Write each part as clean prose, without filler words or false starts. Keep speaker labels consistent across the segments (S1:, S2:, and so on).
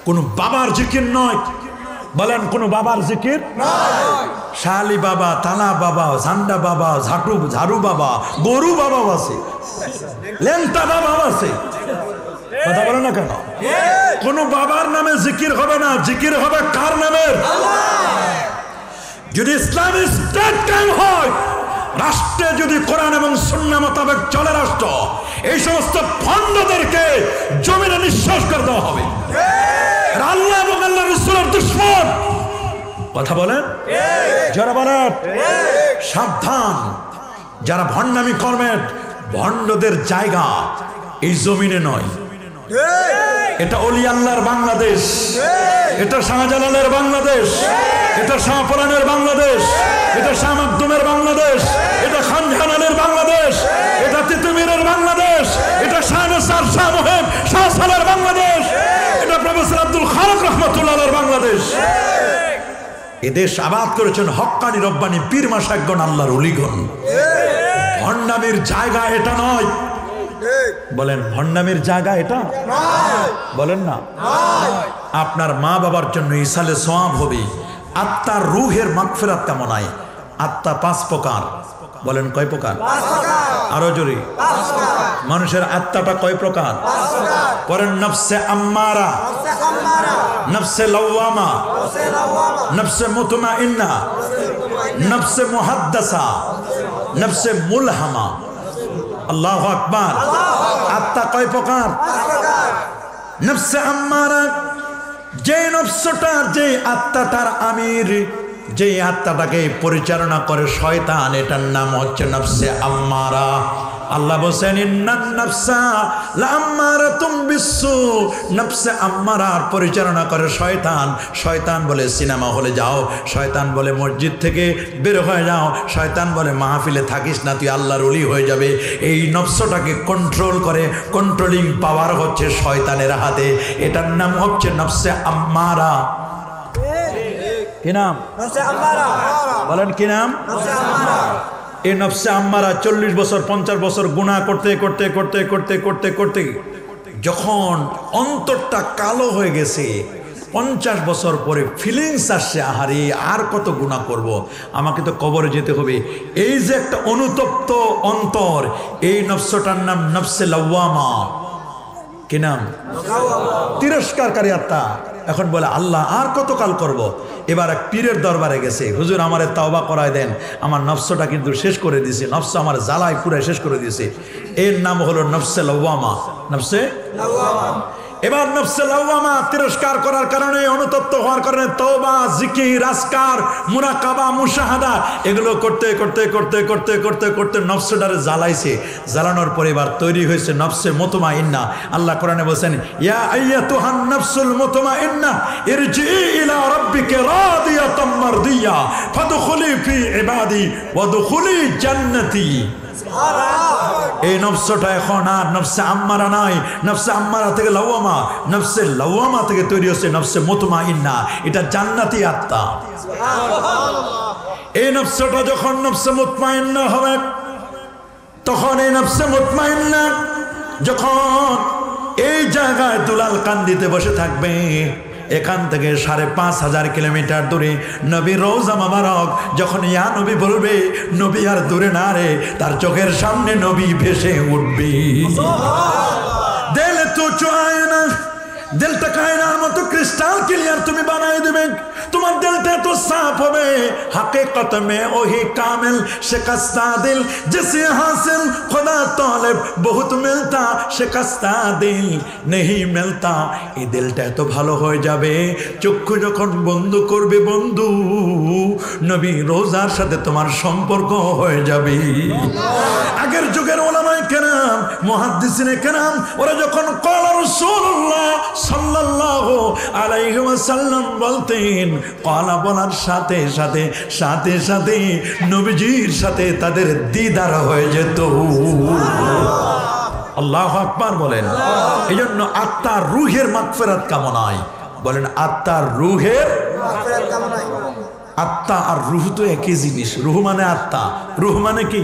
S1: কোন বাবার জিকির নয়। বলেন কোন বাবার জিকির নয়। শালি বাবা, তালা বাবা, ঝান্ডা বাবা, ঝাড়ু বাবা, গরু বাবা আছে, লেংটা বাবা আছে। কথা বলে না কেন? কোন বাবার নামে জিকির হবে না, জিকির হবে কার নামে? যদি ইসলামী স্টেট কায়েম হয়, রাষ্ট্রে যদি কোরআন এবং সুন্নাহ মোতাবেক চলে রাষ্ট্র, এই সমস্ত ভণ্ডদেরকে জমিনে নিঃশ্বাস করে দেওয়া হবে। আল্লাহ এবং আল্লাহ রাসূলের দুশমন। কথা বলেন, যারা বলেন সাবধান, যারা ভণ্ডামি করবেন, ভণ্ডদের জায়গা এই জমিনে নয়। এটা ওলি আল্লাহর বাংলাদেশ, এটা শাহজালালের বাংলাদেশ, এটা শাহপরানের বাংলাদেশ, এটা শাহ মাকদুমের বাংলাদেশ, এটা খান জাহানের বাংলাদেশ, এটা তিতুমিরের বাংলাদেশ, এটা শাহ নসার, শাহ মোহেব, শাহ সালার বাংলাদেশ, এটা প্রফেসর আব্দুল খালেক রহমাতুল্লাহর বাংলাদেশ। এদেশ আবাদ করেছেন হক্কানি রব্বানি পীর মাশায়েখগণ, আল্লাহর ওলিগণ। ভণ্ডামির জায়গা এটা নয়। বলেন ভণ্ডামির জায়গা এটা বলেন না। আপনার মা বাবার জন্য ইসালে সওয়াব হবে, আত্মার রুহের মাগফিরাত কামনায়। আত্মা 5 প্রকার। বলেন কয় প্রকার? আরো জোরে। মানুষের আত্মাটা কয় প্রকার? পরেন নফসে আম্মারা, নফসে লাওয়ামা, নফসে মুতমাইন্না, নফসে মুহাদ্দাসা, নফসে মুলহামা। আল্লাহু আকবার। আত্মা কয় প্রকার? নফসে আম্মারা, যে নফসটা, যে আত্মাটার আমির, যে আত্মাটাকে পরিচালনা করে শয়তান, এটার নাম হচ্ছে নফসে আম্মারা। আল্লাহ বলেন ইন্নান নাফসা লাআম্মারাতুম বিসসু, নফসে আম্মারার পরিচালনা করে শয়তান। শয়তান বলে সিনেমা হলে যাও, শয়তান বলে মসজিদ থেকে বের হয়ে যাও, শয়তান বলে মাহফিলে থাকিস না, তুই আল্লাহর ওলি হয়ে যাবে। এই নফসটাকে কন্ট্রোল করে, কন্ট্রোলিং পাওয়ার হচ্ছে শয়তানের হাতে। এটার নাম হচ্ছে নফসে আম্মারা। কি নাম? বলেন কি নাম? এই নফসে আম্মারা 40 বছর 50 বছর গুনাহ করতে করতে করতে করতে করতে করতে যখন অন্তরটা কালো হয়ে গেছে, 50 বছর পরে ফিলিংস আসছে, আহারে আর কত গুনাহ করব, আমাকে তো কবরে যেতে হবে। এই যে একটা অনুতপ্ত অন্তর, এই নফসটার নাম নফসে লাওয়ামা। কি নাম? তিরস্কারকারী আত্মা। এখন বলে আল্লাহ আর কত কাল করব। এবার এক পীরের দরবারে গেছে, হুজুর আমারে তাওবা করায় দেন, আমার নফসটা কিন্তু শেষ করে দিয়েছে, নফস আমার জ্বালায় পুরাই শেষ করে দিয়েছে। এর নাম হলো নফসে লাওয়ামা। নফসে লাওয়ামা। এবার নফসে লাওয়ামা তিরস্কার করার কারণে, অনুতপ্ত হওয়ার কারণে তওবা, জিকির, আজকার, মুরাকাবা, মুশাহাদা এগুলো করতে করতে করতে করতে করতে করতে নফসটারে জ্বালাইছে। জ্বালানোর পরে এবার তৈরি হয়েছে নফসে মুতমাইন্না। আল্লাহ কোরআনে বলেন ইয়া আইয়াতুহান নাফসুল মুতমাইন্না ইরজিই ইলা রাব্বিকা রাদিয়াতাম মারদিয়া ফাদখুলি ফি ইবাদি ওয়াদখুলি জান্নাতি। এই নফসটা এখন আর নফসে আম্মারা নাই, নফসে আম্মারা থেকে লাওয়ামা, নফসে লাওয়ামা থেকে তৈরি হচ্ছে নফসে মুতমাইন্না। এটা জান্নাতি আত্মা। এই নফসটা যখন নফসে মুতমাইন্না হবে, তখন এই নফসে মুতমাইন্না যখন এই জায়গায় দুলাল কান্দিতে বসে থাকবে, এখান থেকে 5,500 কিলোমিটার দূরে নবী রওজা মোবারক যখন ইয়া নবী বলবে, নবী আর দূরে না রে, তার চোখের সামনে নবী ভেসে উঠবে। দিল তো চায় না, দিলটা কায়নার মতো ক্রিস্টাল ক্লিয়ার তুমি বানাই দেবে। তোমার দিলটা তো সাফ হবে। हकीकत में वही कामिल शिकस्ता दिल जिसे हासिल खुदा तालिब बहुत मिलता शिकस्ता दिल नहीं मिलता। এই দিলটা এত ভালো হয়ে যাবে, চক্ষু যখন বন্ধ করবে বন্ধু, নবী রোজার সাথে তোমার সম্পর্ক হয়ে যাবে। আগের যুগের ওলামায়ে কেরাম, মুহাদ্দিসিনে কেরাম, ওরা যখন ক্বালা রাসূলুল্লাহ সাল্লাল্লাহু আলাইহি ওয়াসাল্লাম বলতেন, ক্বালা বলার সাথে সাথে সাথে সাথে নবীজির সাথে তাদের দিদার হয়ে যেত। আল্লাহু আকবার বলেন। এই জন্য আত্মার রুহের মাগফিরাত কামনায়, বলেন আত্মার রুহের মাগফিরাত কামনায়। আত্মা আর রুহ তো একই জিনিস। রুহ মানে আত্মা, রুহ মানে কি?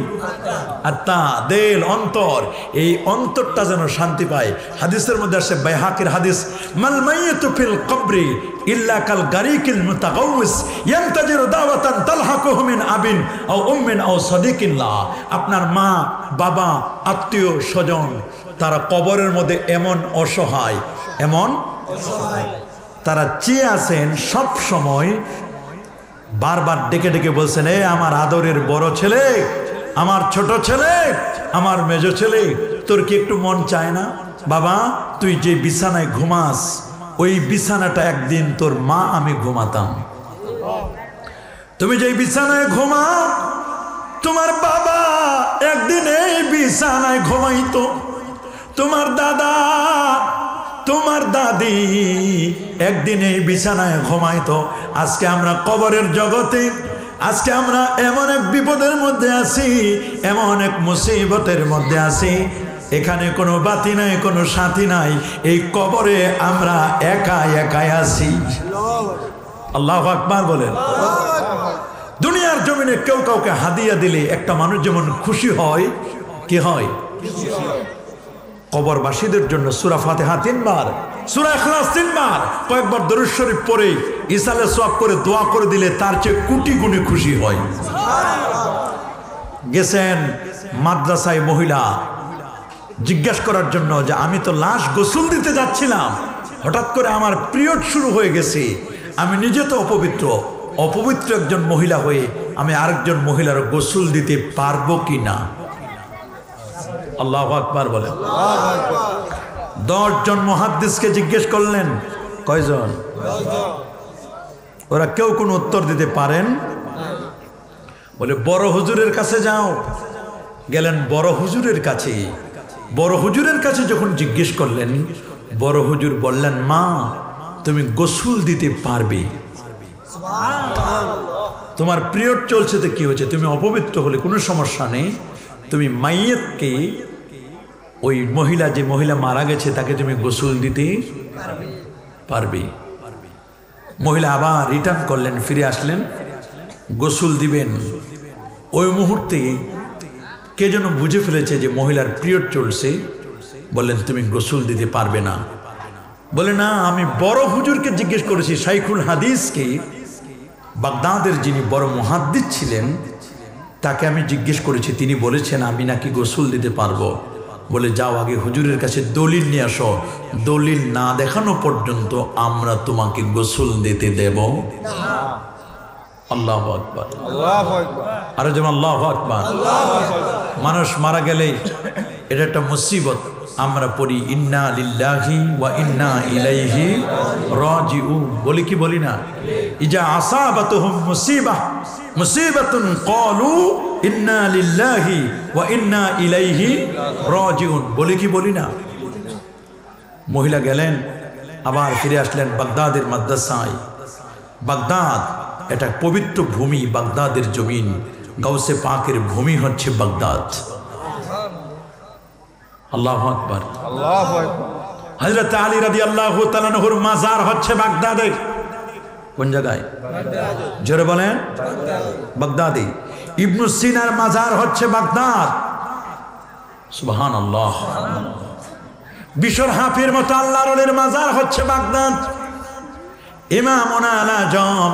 S1: আত্মা, দেল, অন্তর। এই অন্তরটা যেন শান্তি পায়। হাদিসের মধ্যে আসে, বাইহাকির হাদিস, মাল মাইয়িতু ফিল কবরি ইল্লা কাল গারিকিল মুতাগাউস ইয়ানতাজিরু দাওয়াতান তালহাকুহু মিন আবিন আও উম্মিন আও সাদিকিন লা। আপনার মা, বাবা, আত্মীয় স্বজন তারা কবরের মধ্যে এমন অসহায়, এমন অসহায়, তারা চেয়ে আছেন সব সময়, বারবার ডেকে ডেকে বলছেন, এ আমার আদরের বড় ছেলে, আমার ছোট ছেলে, আমার মেজ ছেলে, তোর কি একটু মন চায় না বাবা, তুই যে বিছানায় ঘুমাস ওই বিছানাটা একদিন তোর মা আমি ঘুমাতাম। তুমি যে বিছানায় ঘুমাও তোমার বাবা একদিন এই বিছানায় ঘুমাইতো। তোমার দাদা, তোমার দাদি একদিন এই বিছানায় ঘুমাইতো। আজকে আমরা কবরের জগতে, আজকে আমরা এমন এক বিপদের মধ্যে আছি, এমন এক মুসিবতের মধ্যে আছি, এখানে কোনো বাতি নাই, কোনো সাথী নাই, এই কবরে আমরা একা একাই আছি। আল্লাহু আকবার বলেন। দুনিয়ার জমিনে কেউ কাউকে হাদিয়া দিলে একটা মানুষ যেমন খুশি হয়, কি হয়? কবরবাসীদের জন্য সূরা ফাতিহা 3 বার, সূরা ইখলাস 3 বার, কয়েকবার দরুদ শরীফ পড়ে ইসালে সওয়াব করে দোয়া করে দিলে তার চেয়ে কোটি গুণে খুশি হয়। গেছেন মাদ্রাসায় মহিলা জিজ্ঞাসা করার জন্য যে আমি তো লাশ গোসল দিতে যাচ্ছিলাম, হঠাৎ করে আমার পিরিয়ড শুরু হয়ে গেছে, আমি নিজে তো অপবিত্র, অপবিত্র একজন মহিলা হয়ে আমি আরেকজন মহিলার গোসল দিতে পারবো কি না? আল্লাহু আকবার বলেন। 10 জন মুহাদ্দিসকে জিজ্ঞেস করলেন, কয়জন? ওরা কেউ কোনো উত্তর দিতে পারেন? বলে বড় হুজুরের কাছে যাও। গেলেন বড় হুজুরের কাছে। বড় হুজুরের কাছে যখন জিজ্ঞেস করলেন, বড় হুজুর বললেন, মা তুমি গোসল দিতে পারবে? তোমার পিরিয়ড চলছে তো কি হয়েছে, তুমি অপবিত্র হলে কোনো সমস্যা নেই, তুমি মাইয়াতকে, ওই মহিলা, যে মহিলা মারা গেছে তাকে তুমি গোসল দিতে পারবে। মহিলা আবার রিটার্ন করলেন, ফিরে আসলেন, গোসল দিবেন। ওই মুহূর্তে কে যেন বুঝে ফেলেছে যে মহিলার পিরিয়ড চলছে, বললেন তুমি গোসল দিতে পারবে না। বলে না, আমি বড় হুজুরকে জিজ্ঞেস করেছি, শাইখুল হাদিসকে, বাগদাদের যিনি বড় মুহাদ্দিস ছিলেন তাকে আমি জিজ্ঞেস করেছি, তিনি বলেছেন আমি নাকি গোসল দিতে পারবো। বলে যাও আগে হুজুরের কাছে দলিল নিয়ে আসো, দলিল না দেখানো পর্যন্ত আমরা তোমাকে গোসল দিতে দেব না। আল্লাহু আকবার, আল্লাহু আকবার, আর যেমন আল্লাহু আকবার। মানুষ মারা গেলে এটা একটা মুসিবত। আমরা পড়ি ইন্না লিল্লাহি ওয়া ইন্না ইলাইহি রাজিউন, বলি কি বলি না? ইজা আসাবাতুহুম মুসিবাতুন ক্বালু ইন্না লিল্লাহি ওয়া ইন্না ইলাইহি রাজিউন, বলি কি বলি না? মহিলা গেলেন, আবার ফিরে আসলেন বাগদাদের মাদ্রাসায়। বাগদাদ এটা পবিত্র ভূমি, বাগদাদের জমিন, গাউসে পাকের ভূমি হচ্ছে বাগদাদ। আল্লাহু আকবার, আল্লাহু আকবার। হযরত আলী রাদিয়াল্লাহু তাআলা আনহুর মাজার হচ্ছে বাগদাদে। কোন জায়গায়? জোরে বলেন, বাগদাদে। ইবনে সিনার মাজার হচ্ছে বাগদাদ। সুবহানাল্লাহ। বিশর হাফির মতো আল্লাহর ওলির মাজার হচ্ছে বাগদাদ। ইমামুনা আজম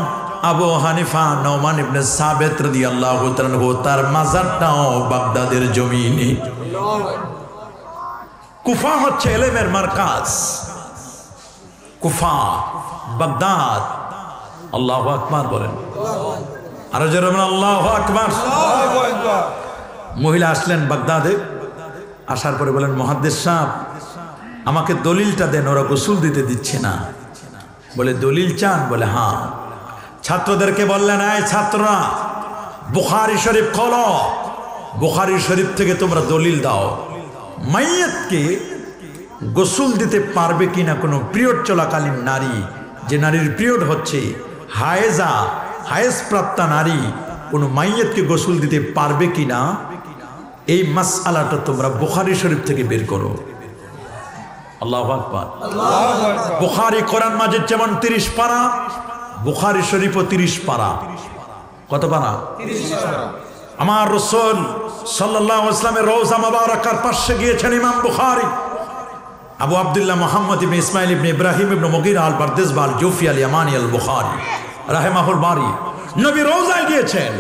S1: আবু হানিফা নোমান ইবনে সাবিত রাদিয়াল্লাহু তাআলা আনহু, তার মাজারটাও বাগদাদের জমিনে। কুফা হচ্ছে ইলমের মারকাজ, কুফা, বাগদাদ। আল্লাহু আকবার বলেন, আর জোরে বলেন আল্লাহু আকবার। মহিলা আসলেন বাগদাদে, আসার পরে বলেন, মুহাদ্দিস সাহেব আমাকে দলিলটা দেন, ওরা গোসল দিতে দিচ্ছে না। বলে দলিল চান? বলে হ্যাঁ। ছাত্রদেরকে বললেন, এই ছাত্ররা বুখারী শরীফ খোলো, বুখারী শরীফ থেকে তোমরা দলিল দাও, মাইয়াতকে গোসল দিতে পারবে কিনা কোনো পিরিয়ড চলাকালীন নারী, যে নারীর পিরিয়ড হচ্ছে, হায়েজা, হায়েজ প্রাপ্তা নারী, কোনো মাইয়াতকে গোসল দিতে পারবে কিনা, এই মাসআলাটা তোমরা বুখারী শরীফ থেকে বের করো। আল্লাহু আকবার, আল্লাহু আকবার। বুখারী কোরআন মাজিদ যেমন 30 পারা, বুখারী শরীফও 30 পারা। কত পারা? আমার রাসূল সাল্লাল্লাহু আলাইহি ওয়াসাল্লামের রওজা মুবারাকার পাশে গিয়েছেন ইমাম বুখারী আবু আব্দুল্লাহ মুহাম্মদ ইবনে ইসমাইল ইবনে ইব্রাহিম ইবনে মুগীরা আল বারদিসবা আল জুফি আল ইয়ামানি আল বুখারী রাহিমাহুল বারি নবী রওজায় গিয়েছেন।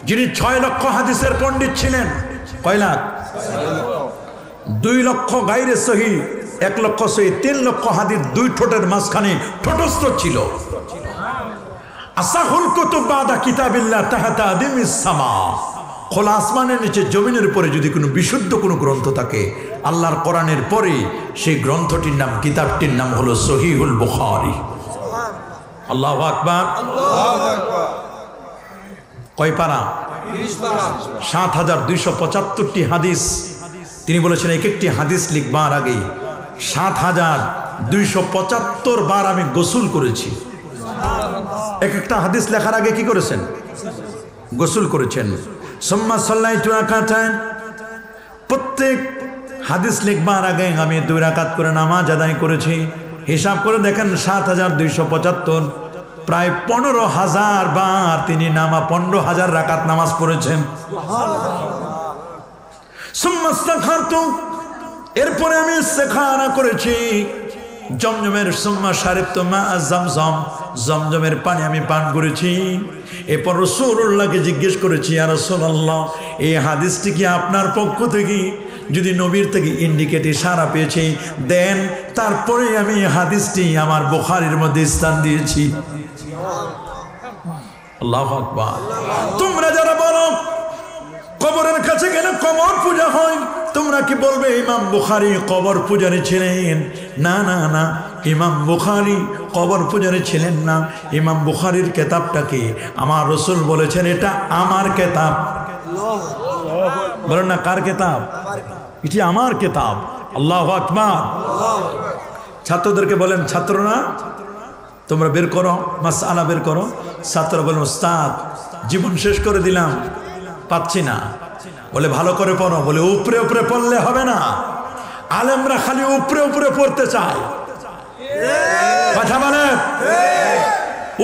S1: যিনি 6 লক্ষ হাদিসের পণ্ডিত ছিলেন। কয় লাখ? 2 লক্ষ গায়রে সহি, 1 লক্ষ সহি, 3 লক্ষ হাদিস 2 ঠোঁটের মাঝখানে ঠোঁটস্থ ছিল। আসাহুল কুতুব বাদা কিতাবিল্লাহ তাহাতা আদিমিস সামা। খোলা আসমানের নিচে জমিনের উপরে যদি কোনো বিশুদ্ধ কোনো গ্রন্থ থাকে আল্লাহর কোরআনের পরে সেই গ্রন্থটির নাম, কিতাবটির নাম হলো সহিহুল বুখারী। আল্লাহু আকবার। কয় পারা? ৭,২৭৫টি হাদিস। তিনি বলেছেন এক একটি হাদিস লিখবার আগে ৭,২৭৫ বার আমি গোসল করেছি। এক একটা হাদিস লেখার আগে কি করেছেন? গোসল করেছেন। সুম্মা সাল্লাইতু রাকাতাইন। প্রত্যেক হাদিস লিখবার আগে আমি 2 রাকাত করে নামাজ আদায় করেছি। হিসাব করে দেখেন ৭,২৭৫, প্রায় 15,000 বার তিনি 15,000 রাকাত নামাজ পড়েছেন। সুম্মা ইস্তাগফারতু। এরপরে আমি ইস্তেখারা করেছি। জমজমের সুম্মা শারিবতু মা জমজম। জমজমের পানি আমি পান করেছি। এরপর রাসূলুল্লাহকে জিজ্ঞেস করেছি, ইয়া রাসূলুল্লাহ, এই হাদিসটি কি আপনার পক্ষ থেকে? যদি নবীর থেকে ইন্ডিকেট ইশারা পেয়েছি দেন, তারপরে আমি হাদিসটি আমার বুখারীর মধ্যে স্থান দিয়েছি। আল্লাহু আকবার। তোমরা যারা বলো কবরের কাছে গেলে কবর পূজা হয়, তোমরা কি বলবে ইমাম বুখারী কবর পূজারী ছিলেন? না না না, ইমাম বুখারী কবর পূজারী ছিলেন না। ইমাম বুখারীর কিতাবটাকে আমার রাসূল বলেছেন এটা আমার কিতাব। বলেন না, কার কিতাব? এটি আমার কিতাব। আল্লাহু আকবার। ছাত্রদেরকে বলেন, ছাত্ররা তোমরা বের করো, মাসআলা বের করো। ছাত্ররা বলেন, ওস্তাদ জীবন শেষ করে দিলাম, পাচ্ছি না। বলে ভালো করে পড়ো। বলে উপরে উপরে পড়লে হবে না, আলেমরা খালি উপরে উপরে পড়তে চায়। কথা বলে,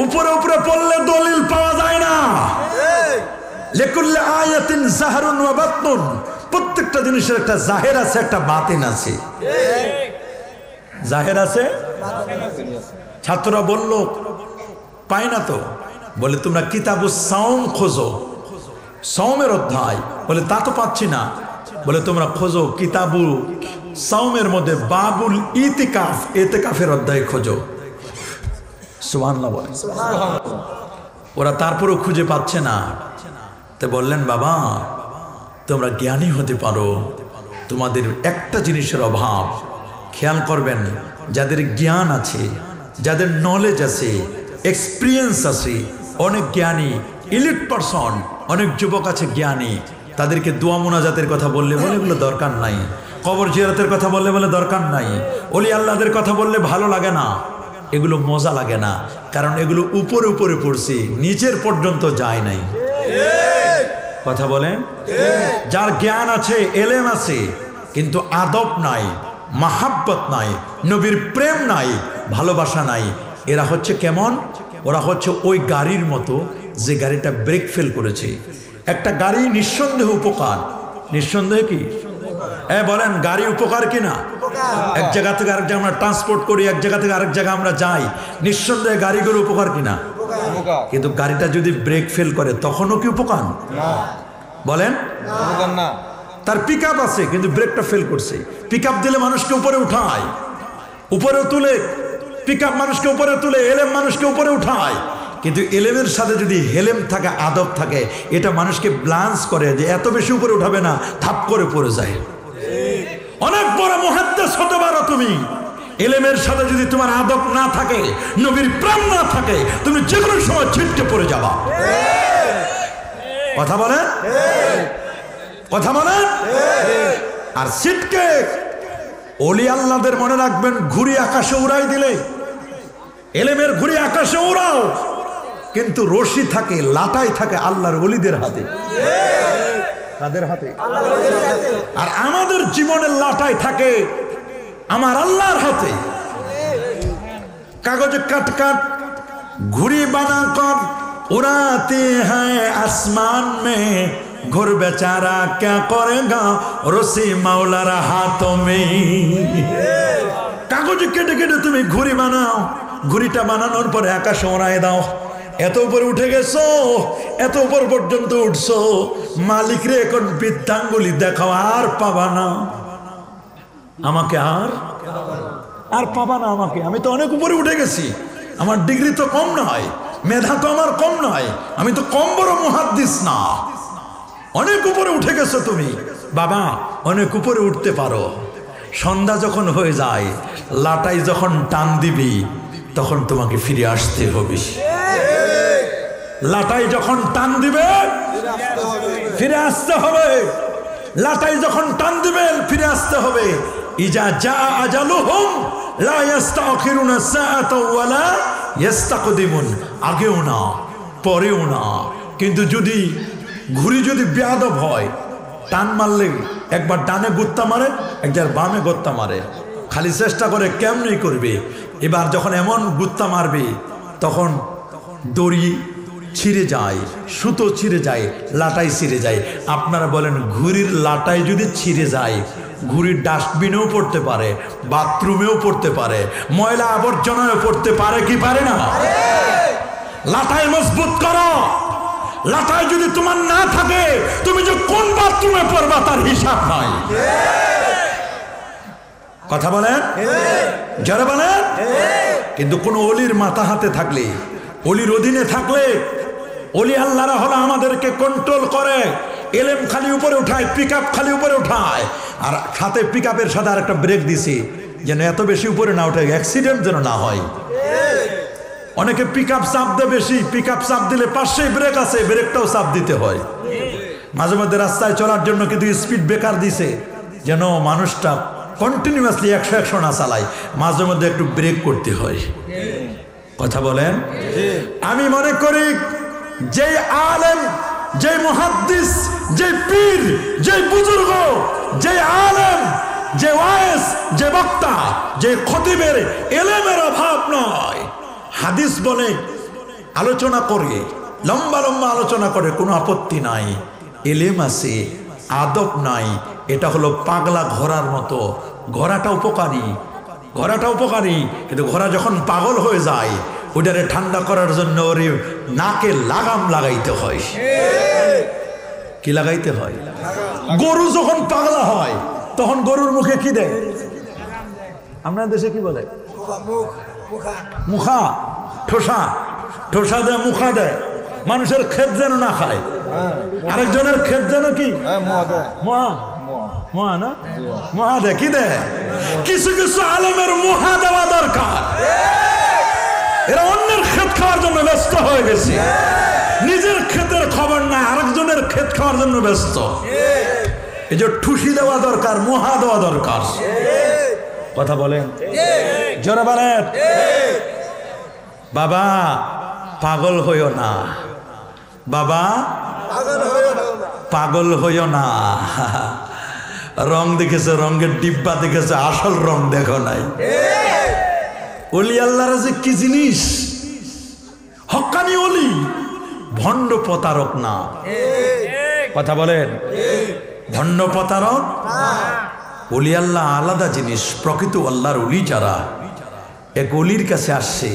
S1: উপরে উপরে পড়লে দলিল পাওয়া যায় না। লিকুল্লি আয়াতিন যাহরুন ওয়া বাতনুন। প্রত্যেকটা জিনিসের একটা জাহের আছে, একটা বাতিন আছে। জাহের আছে, ছাত্ররা বলল পাই না তো। বলে তোমরা কিতাবুস সাওম খোঁজো, সাওমের অধ্যায়। বলে তা তো পাচ্ছি না। বলে তোমরা খোঁজো কিতাবুল সাওমের মধ্যে বাবুল ইতিকাফ, ইতিকাফের অধ্যায় খোঁজো। সুবহানাল্লাহ বলে। ওরা তারপরেও খুঁজে পাচ্ছে না। তো বললেন, বাবা তোমরা জ্ঞানী হতে পারো, তোমাদের একটা জিনিসের অভাব। খেয়াল করবেন, যাদের জ্ঞান আছে, যাদের নলেজ আছে, এক্সপিরিয়েন্স আছে, অনেক জ্ঞানী ইলিট পারসন, অনেক যুবক আছে জ্ঞানী, তাদেরকে দোয়া মুনাজাতের কথা বললে বলে এগুলো দরকার নাই। কবর জিয়ারতের কথা বললে বলে দরকার নাই। ওলি আল্লাহদের কথা বললে ভালো লাগে না, এগুলো মজা লাগে না, কারণ এগুলো উপরে উপরে পড়ছি, নিচের পর্যন্ত যায় নাই। কথা বলেন, যার জ্ঞান আছে, এলেম আছে, কিন্তু আদব নাই, মাহাব্বত নাই, নবীর প্রেম নাই, ভালোবাসা নাই, এরা হচ্ছে কেমন? ওরা হচ্ছে ওই গাড়ির মতো যে গাড়িটা ব্রেক ফেল করেছে। একটা গাড়ি নিঃসন্দেহ উপকার। নিঃসন্দেহে কি বলেন, গাড়ি উপকার কিনা? এক জায়গা থেকে আরেক জায়গায় আমরা ট্রান্সপোর্ট করি, এক জায়গা থেকে আরেক জায়গায় আমরা যাই, নিঃসন্দেহে গাড়িগুলো উপকার কিনা? কিন্তু গাড়িটা যদি ব্রেক ফেল করে তখনও কি উপকার? বলেন, তার পিক আপ আছে কিন্তু ব্রেকটা ফেল করছে। পিক আপ দিলে মানুষকে উপরে উঠায়, উপরে তুলে, পিক আপ মানুষকে উপরে তুলে, এলেম মানুষকে উপরে উঠায়। কিন্তু এলেমের সাথে যদি হেলেম থাকে, আদব থাকে, এটা মানুষকে ব্লান্স করে যে এত বেশি উপরে উঠাবে না, থাপ করে পড়ে যায়। অনেক বড় মুহাদ্দিস হতে পারো তুমি, এলেমের সাথে যদি তোমার আদব না থাকে, নবীর প্রেম না থাকে, তুমি যে কোনো সময় ছিটকে পড়ে যাবা। কথা বলেন, কথা বলেন। আর ছিটকে ওলি আল্লাহদের মনে রাখবেন, ঘুরি আকাশে উড়াই দিলে, এলেমের ঘুরি আকাশে উড়াও, কিন্তু রশি থাকে, লাটাই থাকে আল্লাহর ওলিদের হাতে। কাদের হাতে? আর আমাদের জীবনের লাটাই থাকে আমার আল্লাহর হাতে। কাগজে কাট কাট, ঘুরি বানা কর, उड़ाते हैं आसमान में, घुर बेचारा क्या करेगा रस्सी मौलार हाथों में। কাগজে কেটে কেটে তুমি ঘুড়ি বানাও, ঘুড়িটা বানানোর পরে আকাশে ওড়ায় দাও। এত উপরে উঠে গেছো, এত উপর পর্যন্ত উঠছো, মালিক রে এখন বৃদ্ধাঙ্গুলি দেখাও, আর পাবা না আমাকে, আর পাবা না আমাকে। আমি তো অনেক উপরে উঠে গেছি, আমার ডিগ্রি তো কম নয়, মেধা তো আমার কম নয়, আমি তো কম বড় মুহাদ্দিস না। অনেক উপরে উঠে গেছো তুমি বাবা, অনেক উপরে উঠতে পারো। সন্ধ্যা যখন হয়ে যায়, লাটাই যখন টান দিবি, তখন তোমাকে ফিরে আসতে হবে। লাটাই যখন টান দিবে ফিরে আসতে হবে, লাটাই যখন টান দিবে ফিরে আসতে হবে। ইজা জা আজালুহুম লা ইস্তাখিরুনা সাআতা ওয়ালা ইস্তাকদিমুন, আগেও না পরেও না। কিন্তু যদি ঘুড়ি যদি বেয়াদব হয়, টান মারলে একবার ডানে গুত্তা মারে, একবার বামে গুত্তা মারে, খালি চেষ্টা করে কেমনি করবে। এবার যখন এমন গুত্তা মারবে, তখন দড়ি ছিঁড়ে যায়, সুতো ছিঁড়ে যায়, লাটাই ছিঁড়ে যায়। আপনারা বলেন, ঘুড়ির লাটাই যদি ছিঁড়ে যায়, ঘুড়ির ডাস্টবিনেও পড়তে পারে, বাথরুমেও পড়তে পারে, ময়লা আবর্জনায়ও পড়তে পারে কি পারে না? লাটাই মজবুত করো। লাটাই যদি তোমার না থাকে, তুমি যে কোন বাথরুমে পড়বা তার হিসাব নাই। কথা বলেন, যারা বলেন। কিন্তু কোন অলির মাথা হাতে থাকলে, অলির অধীনে থাকলে, অলি আল্লাহরা হলো আমাদেরকে কন্ট্রোল করে। এলেম খালি উপরে উঠায়, পিক আপ খালি উপরে উঠায়, আর সাথে পিক আপের সাথে আর একটা ব্রেক দিছি, যেন এত বেশি উপরে না উঠে, অ্যাক্সিডেন্ট যেন না হয়। অনেকে পিক আপ চাপ দেয় বেশি, পিক আপ চাপ দিলে পাশেই ব্রেক আছে, ব্রেকটাও চাপ দিতে হয়। মাঝে মধ্যে রাস্তায় চলার জন্য কিন্তু স্পিড ব্রেকার দিছে, যেন মানুষটা কন্টিনিউয়াসলি 100 না চালায়, মাঝে মধ্যে একটু ব্রেক করতে হয়। কথা বলেন। আমি মনে করি যে আলেম, যে মুহাদ্দিস, যে পীর, যে বুজুর্গ, যে আলেম, যে ওয়াইজ, যে বক্তা, যে খতিবের এলেমের অভাব নয়। হাদিস বলে আলোচনা করে, লম্বা লম্বা আলোচনা করে, কোনো আপত্তি নাই। এলেম আছে, আদব নাই। এটা হলো পাগলা ঘোড়ার মতো। ঘোড়াটা উপকারী, ঘোড়াটা উপকারী, কিন্তু ঘোড়া যখন পাগল হয়ে যায়, ওইটারে ঠান্ডা করার জন্য ওরে নাকে লাগাম লাগাইতে হয়। কি লাগাইতে হয়? গরু যখন পাগলা হয়, তখন গরুর মুখে কি দেয়? আপনার দেশে কি বলে? মুখা, ঠোসা, ঠোসা দেয়, মুখা দেয়। মানুষের ক্ষেত যেন না খায়, আরেকজনের ক্ষেত যেন কি মহা না, মহা দেয়। কি দেয়? কিছু কিছু আলেমের মহা দেওয়া দরকার। এরা অন্যের ক্ষেত খাওয়ার জন্য ব্যস্ত হয়ে গেছে, নিজের ক্ষেতের খবর নাই, আরেকজনের ক্ষেত খাওয়ার জন্য ব্যস্ত। এই যে ঠুসি দেওয়া দরকার, মহা দেওয়া দরকার। কথা বলেন, জোরে বলেন। বাবা পাগল হইও না, বাবা পাগল হইও না। রং দেখেছে, রঙের ডিব্বা দেখেছে, আসল রং দেখো নাই। অলি আল্লাহরা যে কি জিনিস, হক্কানি অলি, ভণ্ড প্রতারক না। কথা বলেন, ভণ্ড প্রতারক। অলি আল্লাহ আলাদা জিনিস। প্রকৃত আল্লাহর অলি যারা, এক অলির কাছে আসছে,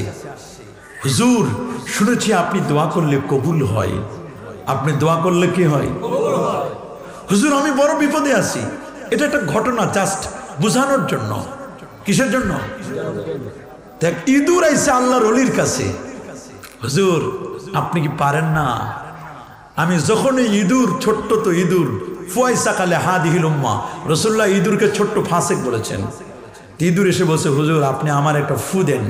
S1: হুজুর শুনেছি আপনি দোয়া করলে কবুল হয়। আপনি দোয়া করলে কি হয়? হুজুর আমি বড় বিপদে আছি। এটা একটা ঘটনা, জাস্ট বোঝানোর জন্য। কিসের জন্য? দেখ, ইঁদুর আইসে আল্লাহর অলির কাছে, হুজুর আপনি কি পারেন না? আমি যখন ইঁদুর, ছোট্ট তো ইঁদুর, ফুয়াইসা কালে হাদিহিল উম্মাহ, রাসূলুল্লাহ ইঁদুরকে ছোট্ট ফাসেক বলেছেন। ইঁদুর এসে বলছে, হুজুর আপনি আমার একটা ফু দেন,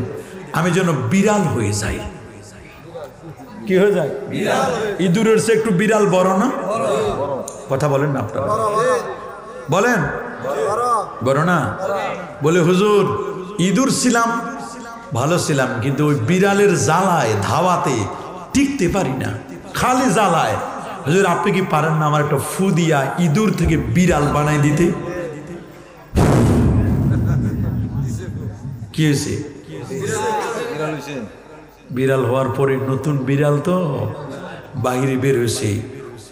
S1: আমি যেন বিড়াল হয়ে যাই। কি হয়ে যায়? ইঁদুরের সে একটু বিড়াল বড় না? কথা বলেন না আপনারা, বলেন বড় না? বলে হুজুর ইঁদুর ছিলাম, ভালো ছিলাম, কিন্তু ওই বিড়ালের জ্বালায় ধাওয়াতে টিকতে পারি না, খালি জ্বালায়। হুজুর আপনি কি পারেন না আমার একটা ফু দিয়া ইঁদুর থেকে বিড়াল বানাই দিতে? কি হয়েছে? বিড়াল হওয়ার পরে নতুন বিড়াল তো বাইরে বের হয়েছে,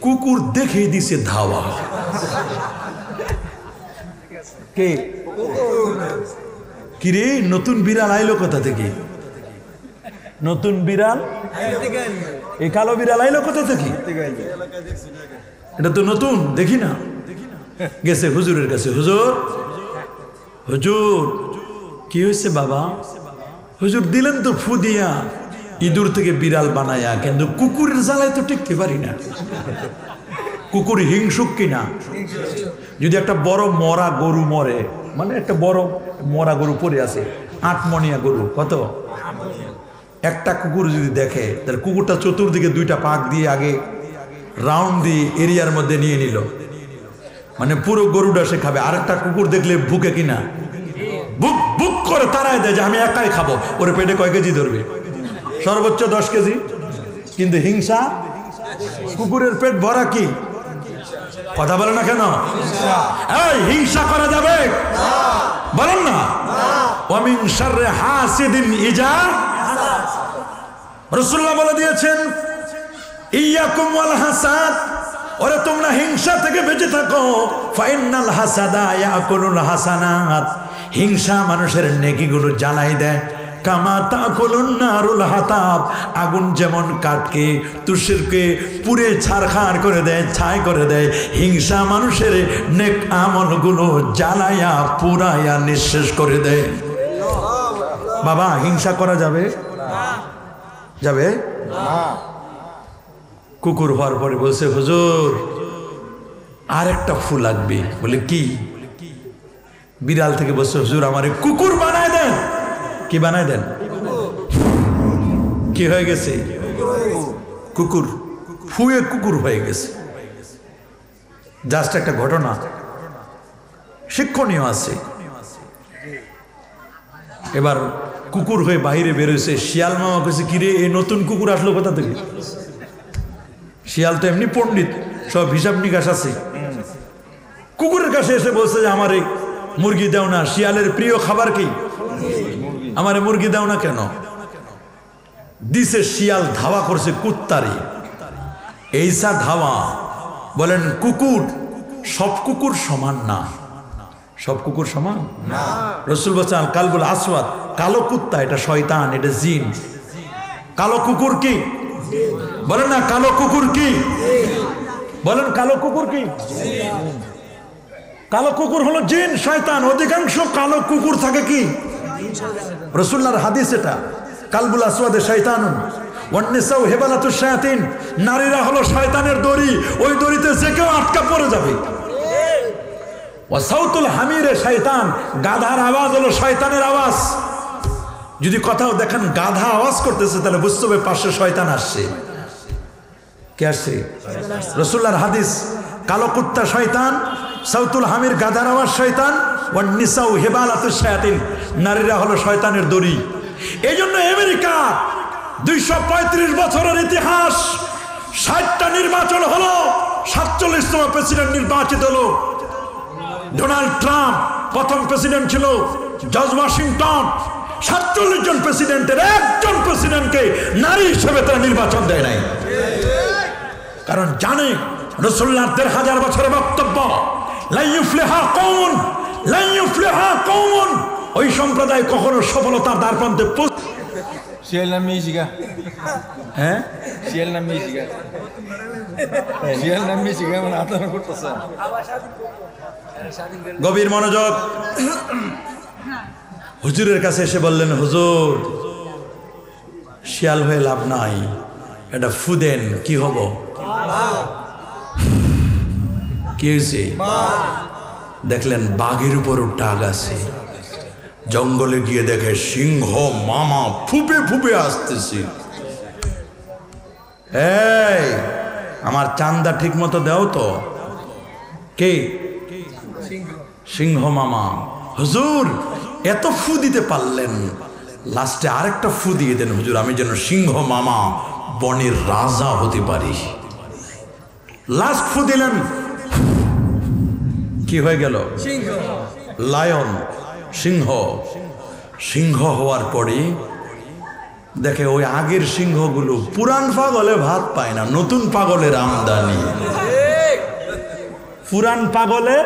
S1: কুকুর দেখে দিছে ধাওয়া। কে কিরে নতুন বিড়াল আইলো কোথা থেকে? নতুন বিড়াল, এই কালো বিড়াল আইলো কোথা থেকে? এটা তো নতুন, দেখি না। গেছে হুজুরের কাছে, হুজুর হুজুর কি হয়েছে বাবা? হুজুর দিলেন তো ফু দিয়া ইঁদুর থেকে বিড়াল বানায়া, কিন্তু কুকুরের জ্বালায় তো টিকতে পারি না। কুকুর হিংসুক কিনা? যদি একটা বড় মরা গরু মরে, মানে একটা বড় মরা গরু পড়ে আছে, 8 মণিয়া গরু, কত? একটা কুকুর যদি দেখে, তাহলে কুকুরটা চতুর্দিকে 2টা পাক দিয়ে আগে রাউন্ড দিয়ে এরিয়ার মধ্যে নিয়ে নিল, মানে পুরো গরুটা সে খাবে। আরেকটা কুকুর দেখলে ভুকে কিনা? বুক বুক করে তাড়ায় দেয় যে আমি একাই খাবো। ওর পেটে কয় কেজি ধরবে? সর্বোচ্চ 10 কেজি। কিন্তু হিংসা, কুকুরের পেট ভরা কি? কথা বলে না কেন? এই হিংসা করা যাবে? বলেন না। ওয়ামিন শাররি হাসিদিন ইজা, রাসূলুল্লাহ বলে দিয়েছেন ইয়াকুম ওয়াল হাসাদ, ওরে তোমরা হিংসা থেকে বেঁচে থাকো। ফাইনাল হাসাদা ইয়াকুলুল হাসানাত, হিংসা মানুষের নেকিগুলো জ্বালাই দেয়। কামা তাকুলুন নারুল হাতাব, আগুন যেমন কাঠকে তুষেরকে পুড়ে ছারখার করে দেয়, ছাই করে দেয়, হিংসা মানুষের নেক আমলগুলো জ্বালায়া পুরায়া নিঃশেষ করে দেয়। বাবা হিংসা করা যাবে? যাবে না। কুকুর হওয়ার পরে বলছে হুজুর আর একটা ফু লাগবে। বলে কি? বিড়াল থেকে বলছে হুজুর আমারে কুকুর বানায় দেন। কি বানায় দেন? কি হয়ে গেছে? কুকুর, ফুয়ে কুকুর হয়ে গেছে। জাস্ট একটা ঘটনা, শিক্ষণীয় আছে। এবার কুকুর হয়ে বাইরে বেরোছে, শিয়াল মামা কইছে কিরে এই নতুন কুকুর আসলো কোথা থেকে? শিয়াল তো এমনি পণ্ডিত, সব হিসাব নিকাশ আছে। কুকুরের কাছে এসে বলছে যে আমারে মুরগি দাও না। শিয়ালের প্রিয় খাবার কি? আমারে মুরগি দাও না কেন? দিছে, শিয়াল ধাওয়া করছে কুত্তারে। এইসা ধাওয়া, বলেন কুকুর, সব কুকুর সমান না। সব কুকুর সমান না। রাসূল বলেছেন কালবুল আসওয়াদ, কালো কুত্তা এটা শয়তান, এটা জিন। কালো কুকুর কি? বলেন না কালো কুকুর কি? বলেন কালো কুকুর কি? কালো কুকুর হলো জিন, শয়তান। অধিকাংশ কালো কুকুর থাকে কি? রাসূলুল্লাহর হাদিস এটা, কালবুল আসওয়াদে শয়তানুন ওয়ান নিসাউ হিবালাতুশ শায়াতিন, নারীরা হলো শয়তানের দড়ি, ওই দড়িতে যে কেউ আটকা পড়ে যাবে। ওয়া সাউতুল হামিরে শয়তান, গাধার আওয়াজ হলো শয়তানের আওয়াজ। যদি কোথাও দেখেন গাধা আওয়াজ করতেছে তাহলে বুঝতে হবে পাশে শয়তান আসছে। কে আসছে? রাসূলুল্লাহর হাদিস, কালো কুত্তা শয়তান, সাউতুল হামির গাধার আওয়াজ শয়তান, ওয়ান নিসাউ হিবালাতুশ শায়াতিন, নারীরা হলো শয়তানের দড়ি। এই জন্য আমেরিকা 235 বছরের ইতিহাস, 60টা নির্বাচন হলো, 47তম প্রেসিডেন্ট নির্বাচিত হলো। ডোনাল্ড ট্রাম্প প্রথম প্রেসিডেন্ট ছিল, জর্জ ওয়াশিংটন। 47 জন প্রেসিডেন্টের একজন প্রেসিডেন্টকে নারী হিসেবে তারা নির্বাচন দেয় নাই। কারণ জানে রাসূলুল্লাহর 1000 বছরের বক্তব্য, লা ইউফলিহা কওমুন, লা ইউফলিহা কওমুন, ওই সম্প্রদায় কখনো সফলতার দ্বারপ্রান্তে পৌঁছে।
S2: শিয়াল নাম মিশিগা,
S1: হ্যাঁ
S2: শিয়াল নাম মিশিগা, শিয়াল নাম মিশিগা মানে আতঙ্ক করতেছে।
S1: গভীর মনোযোগ। হুজুরের কাছে এসে বললেন হুজুর শিয়াল হয়ে লাভ নাই, এটা ফু দেন, কি হব? কি হয়েছে? দেখলেন বাঘের উপর টাগ আছে। জঙ্গলে গিয়ে দেখে সিংহ মামা ফুপে ফুপে আসতেছে। এই আমার চান্দা ঠিক মতো দাও তো। কে? সিংহ মামা। হুজুর এত ফু দিতে পারলেন, লাস্টে আরেকটা ফু দিয়ে দেন হুজুর, আমি যেন সিংহ মামা বনের রাজা হতে পারি। লাস্ট ফু দিলেন, কি হয়ে গেল? লায়ন, সিংহ। সিংহ হওয়ার পরে দেখে ওই আগের সিংহগুলো পুরান পাগলে ভাত পায় না, নতুন পাগলের আমদানি। পুরান পাগলে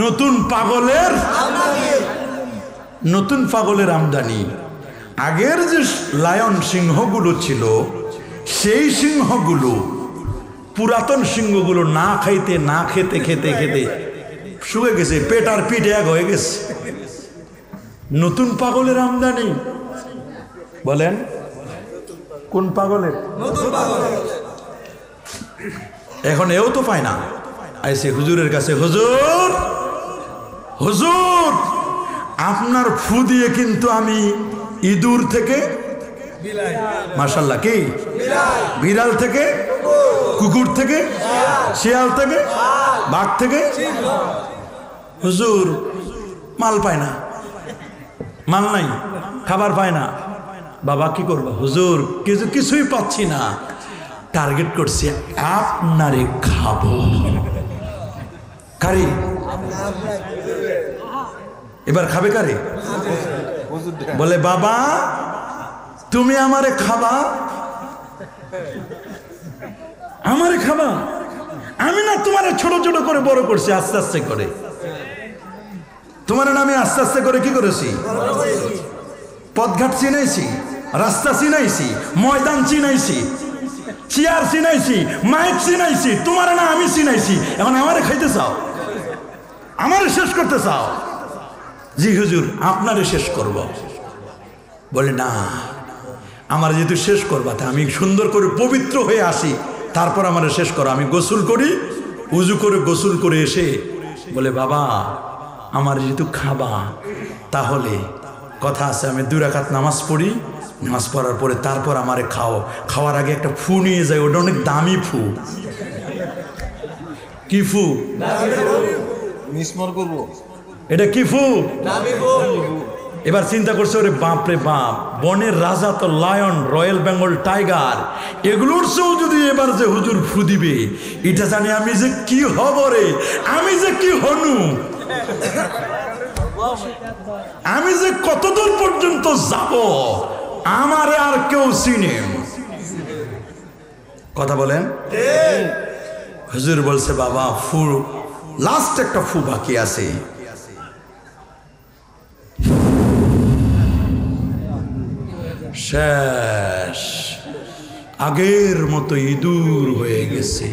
S1: নতুন পাগলের আমদানি। আগের যে লায়ন সিংহগুলো ছিল সেই সিংহগুলো, পুরাতন সিংহগুলো না খাইতে না খেতে খেতে খেতে শুয়ে গেছে, পেট আর পিঠ এক হয়ে গেছে। নতুন পাগলের আমদানি। বলেন কোন পাগলের? এখন এও তো পায় না, আইসে হুজুরের কাছে, হুজুর হুজুর আপনার ফু দিয়ে কিন্তু আমি ইঁদুর থেকে, মাশাআল্লাহ, কি বিড়াল থেকে, কুকুর থেকে, শিয়াল থেকে, বাঘ থেকে, হুজুর মাল পায় না, মাল নাই, খাবার পায় না। বাবা কি করবো হুজুর? কিছুই পাচ্ছি না, টার্গেট করছি আপনারে খাবো। কারে? এবার খাবে কারে? বলে বাবা তুমি আমারে খাবা, আমারে খাবা? আমি না তোমারে ছোট ছোট করে বড় করছি, আস্তে আস্তে করে তোমার নামে আস্তে আস্তে করে কি করেছি? পথঘাট চিনাইছি, রাস্তা চিনাইছি, ময়দান চিনাইছি, চেয়ার চিনাইছি, মাইক চিনাইছি, তোমার না আমি চিনাইছি। এখন আমারে খাইতে চাও, আমারে শেষ করতে চাও? জি হুজুর আপনারে শেষ করব। বলে না, আমার যেহেতু শেষ করবা তা আমি সুন্দর করে পবিত্র হয়ে আসি, তারপর আমারে শেষ করো। আমি গোসল করি, উজু করে গোসল করে এসে বলে বাবা আমার যেহেতু খাবা, তাহলে কথা আছে আমি 2 রাকাত নামাজ পড়ি, নামাজ পড়ার পরে তারপর আমারে খাও। খাওয়ার আগে একটা ফু নিয়ে যায়, ওটা অনেক দামি ফু। কি ফু? এটা কি ফু? এবার চিন্তা করছে, ওরে বাপ রে বাপ, বনের রাজা তো লায়ন, রয়্যাল বেঙ্গল টাইগার, এগুলোর চেয়েও যদি এবার যে হুজুর ফু দিবে, এটা জানি আমি যে কি হব রে, আমি যে কি হনু, আমি যে কতদূর পর্যন্ত যাব, আমারে আর কেউ চিনে। কথা বলেন। হুজুর বলছে বাবা ফু, লাস্ট একটা ফু বাকি আছে। শেষ, আগের মতো ইঁদুর হয়ে গেছে।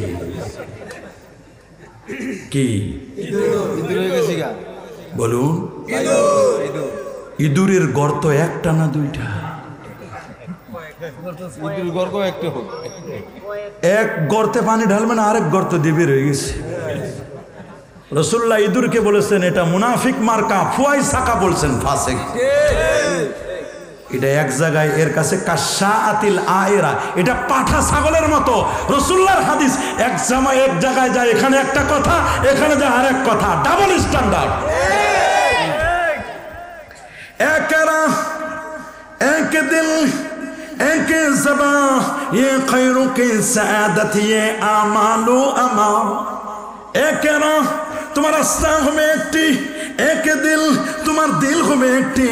S1: কি বলুন? ইঁদুরের গর্ত একটা না দুইটা? এক গর্তে পানি ঢালবেন, আরেক গর্ত দিয়ে বের হয়ে গেছে। রাসূলুল্লাহ ইঁদুরকে বলেছেন এটা মুনাফিক মার্কা, ফুয়াই সাকা বলছেন, ফাসিক। এটা এক জায়গায় এর কাছে কাশাআতিল আয়রা, এটা পাঠা ছাগলের মতো। রাসূলুল্লাহর হাদিস, এক জায়গায় যায় এখানে একটা কথা, এখানে যায় আরেক কথা, ডাবল স্ট্যান্ডার্ড। এক রাহ এক দিল এক জবা, ये खैरों के सादत ये আমালু আমাল। এক রাহ তোমার রাস্তা হবে একটি, এক দিল তোমার দিল হবে একটি,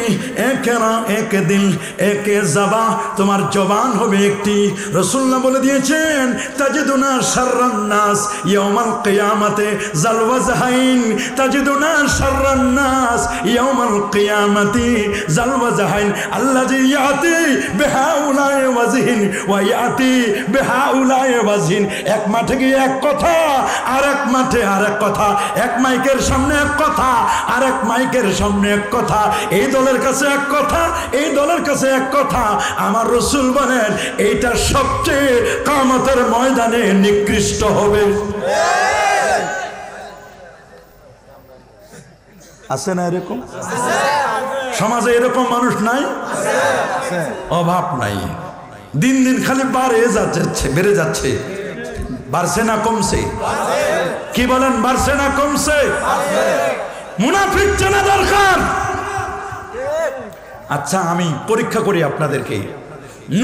S1: এক রাহ এক দিল এক জবা তোমার জবান হবে একটি। রাসূলুল্লাহ বলে দিয়েছেন তাজিদুনা শাররান নাস ইয়াউমাল কিয়ামাতে যাল ওয়াজহাইন, তাজিদুনা শাররান নাস ইয়াউমাল কিয়ামাতি যাল ওয়াজহাইন আল্লাযী ইয়াতি বিহাউলাই ওয়াজহিন ওয়া ইয়াতি বিহাউলাই ওয়াজহিন। এক মাঠে গিয়ে এক কথা, আরেক মাঠে আরেক কথা, এক মাইকের সামনে এক কথা, আরেক মাইকের সামনে এক কথা, এই দলের কাছে এক কথা, এই দলের কাছে এক কথা। আমার রাসূল বলেন এইটা সবচেয়ে কিয়ামতের ময়দানে নিকৃষ্ট হবে। আছে না এরকম? সমাজে এরকম মানুষ নাই? অভাব নাই, দিন দিন খালি বেড়ে যাচ্ছে। বাড়ছে না কমছে? কি বলেন, বাড়ছে না কমছে? মুনাফিক চেনা দরকার। আচ্ছা আমি পরীক্ষা করি আপনাদেরকে।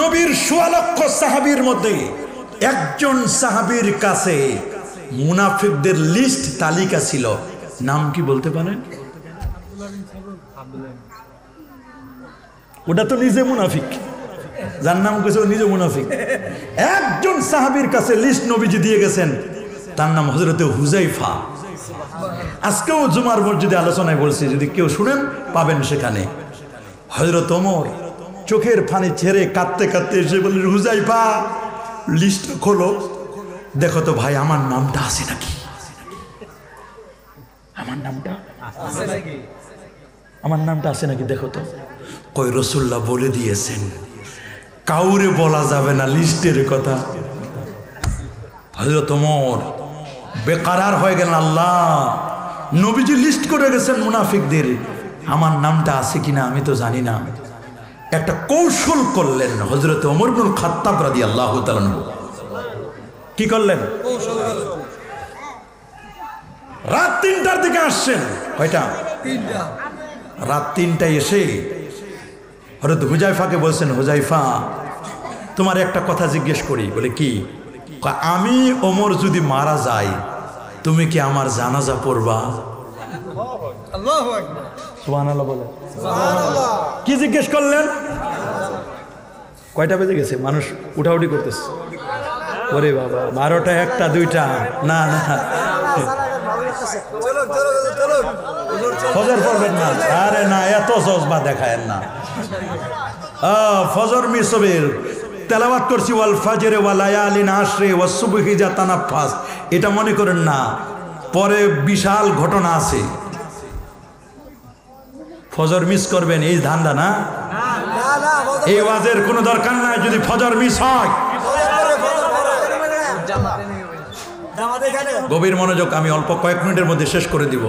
S1: নবীর ১৬ লক্ষ সাহাবীর মধ্যে একজন সাহাবীর কাছে মুনাফিকদের লিস্ট তালিকা ছিল, নাম কি বলতে পারেন? ওটা তো নিজে মুনাফিক, যার নাম কইছে ও নিজে মুনাফিক। একজন সাহাবীর কাছে লিস্ট নবীজি দিয়ে গেছেন, তার নাম হযরতে হুযায়ফা। আজকেও জুমার মসজিদে আলোচনায় বলছি, যদি কেউ শুনেন পাবেন সেখানে। হযরত ওমর চোখের পানি ছেড়ে কাঁদতে কাঁদতে এসে বললেন, হুযায়ফা লিস্ট খোলো, দেখো তো ভাই আমার নামটা আছে নাকি, আমার নামটা আছে নাকি দেখো তো। কই রাসূলুল্লাহ বলে দিয়েছেন কাউরে বলা যাবে না লিস্টের কথা। হযরত ওমর বেকারার হয়ে গেলেন, আল্লাহ নবীজি লিস্ট করে গেছেন মুনাফিকদের, আমার নামটা আছে কিনা আমি তো জানি না। একটা কৌশল করলেন হযরত ওমর ইবনুল খাত্তাব রাদিয়াল্লাহু তাআলা। কি করলেন? রাত ৩টার দিকে আসছেন। কয়টা? ৩টা। রাত ৩টায় এসে হযরত হুযায়ফাকে বলছেন, হুযায়ফা তোমার একটা কথা জিজ্ঞেস করি। বলে কি? আমি ওমর যদি মারা যাই তুমি কি আমার জানাজা পড়বা? আল্লাহু আকবার, সুবহানাল্লাহ বলে। কি জিজ্ঞেস করলেন? কয়টা বেজে গেছে? মানুষ উঠাউঠি করতেছে। ওরে বাবা, 12টা 1টা 2টা, না না ফজর পড়বেন না। আরে না, এত জজবা দেখায়েন না। ফজর মিস হবে। তেলাওয়াত করছি ওয়াল ফাজরে ওয়া লায়ালিন আশরে ওয়াস সুবহি যা তানাফাস, এটা মনে করেন না, পরে বিশাল ঘটনা আছে। ফজর মিস করবেন এই ধান্দা না, এই ওয়াজের কোনো দরকার নাই। যদি ফজর মিস হয়, গভীর মনোযোগ, আমি অল্প কয়েক মিনিটের মধ্যে শেষ করে দিব।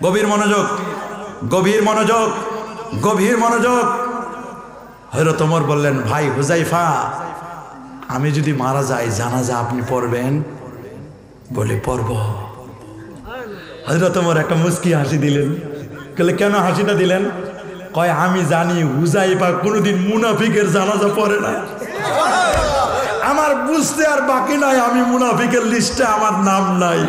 S1: গভীর মনোযোগ, গভীর মনোযোগ, গভীর মনোযোগ। হযরত ওমর বললেন, ভাই হুযায়ফা আমি যদি মারা যাই জানাজা আপনি পড়বেন? বলে পড়ব। হযরত ওমর একটা মুস্কি হাসি দিলেন। বলে কেন হাসিটা দিলেন? কয় আমি জানি হুযায়ফা কোনোদিন মুনাফিকের জানাজা পড়ে না। আমার বুঝতে আর বাকি নাই, আমি মুনাফিকের লিস্টে আমার নাম নাই।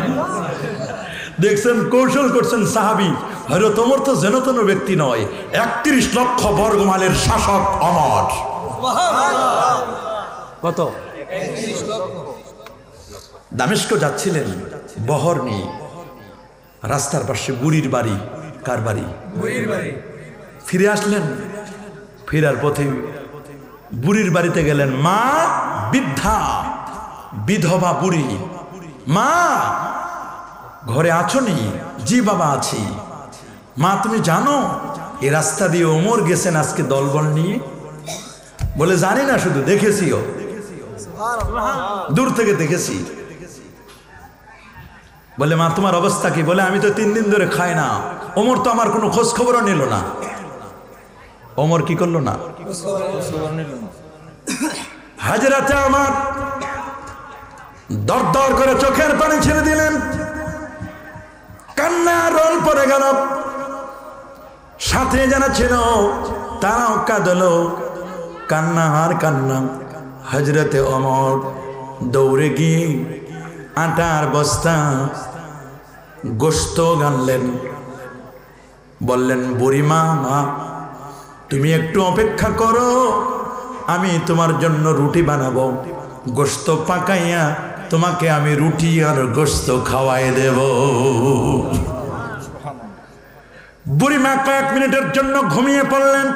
S1: দেখছেন, কৌশল করছেন সাহাবী। হযরত ওমর তো যেন তেন ব্যক্তি নয়, ৩১ লক্ষ বর্গমাইলের শাসক অমর। কত? দামেস্ক যাচ্ছিলেন বহর নিয়ে, রাস্তার পাশে বুড়ির বাড়ি। কার বাড়ি? বুড়ির বাড়ি। ফিরে আসলেন, ফেরার পথে বুড়ির বাড়িতে গেলেন। মা বৃদ্ধা, বিধবা বুড়ি। মা ঘরে আছো নি? জি বাবা আছি। মা তুমি জানো এ রাস্তা দিয়ে ওমর গেছেন আজকে দলবল নিয়ে? বলে জানি না, শুধু দেখেছিও, দূর থেকে দেখেছি। বলে মা তোমার অবস্থা কি? বলে আমি তো 3 দিন ধরে খাই না, ওমর তো আমার কোনো খোঁজ খবরও নিল না। ওমর কি করলো না? হাজরাতে আমার দর দর করে চোখের পানি ছেড়ে দিলেন, কান্না রোল পড়ে গেল। সাথে যারা ছিল তারাও কাঁদলো, কান্না আর কান্না। হযরতে ওমর দৌড়ে গিয়ে আটার বস্তা গোশত গানলেন। বললেন, বুড়িমা মা তুমি একটু অপেক্ষা করো, আমি তোমার জন্য রুটি বানাবো, গোশত পাকাইয়া তোমাকে আমি রুটি আর গোশত খাওয়াই দেব। বুড়িমা কয়েক মিনিটের জন্য ঘুমিয়ে পড়লেন।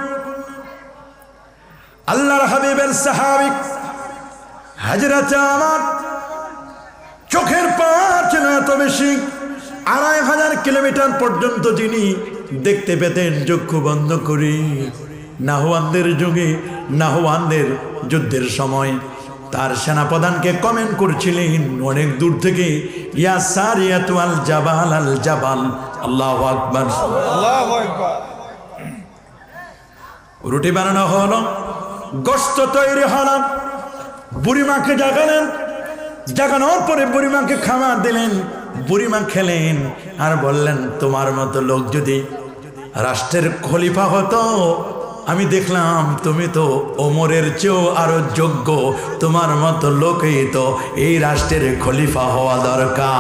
S1: আল্লাহর হাবিবের সাহাবী হযরতে ওমর চোখের পাওয়ার ছিল এত বেশি, ২৫০০ কিলোমিটার পর্যন্ত যিনি দেখতে পেতেন চক্ষু বন্ধ করি। নাহওয়ানদের যুগে, নাহওয়ানদের যুদ্ধের সময় তার সেনাপ্রধানকে কমেন্ট করছিলেন অনেক দূর থেকে, ইয়া সারিয়াতু আল জাবাল আল জাবাল। আল্লাহু আকবার, আল্লাহু আকবার। রুটি বানানো হলো, গোশত তৈরি হলো। বুড়িমাকে জাগালেন, জাগানোর পরে বুড়িমাকে খাবার দিলেন। বুড়িমা খেলেন আর বললেন, তোমার মতো লোক যদি রাষ্ট্রের খলিফা হতো, আমি দেখলাম তুমি তো ওমরের চেয়েও আরো যোগ্য, তোমার মতো লোকই তো এই রাষ্ট্রের খলিফা হওয়া দরকার।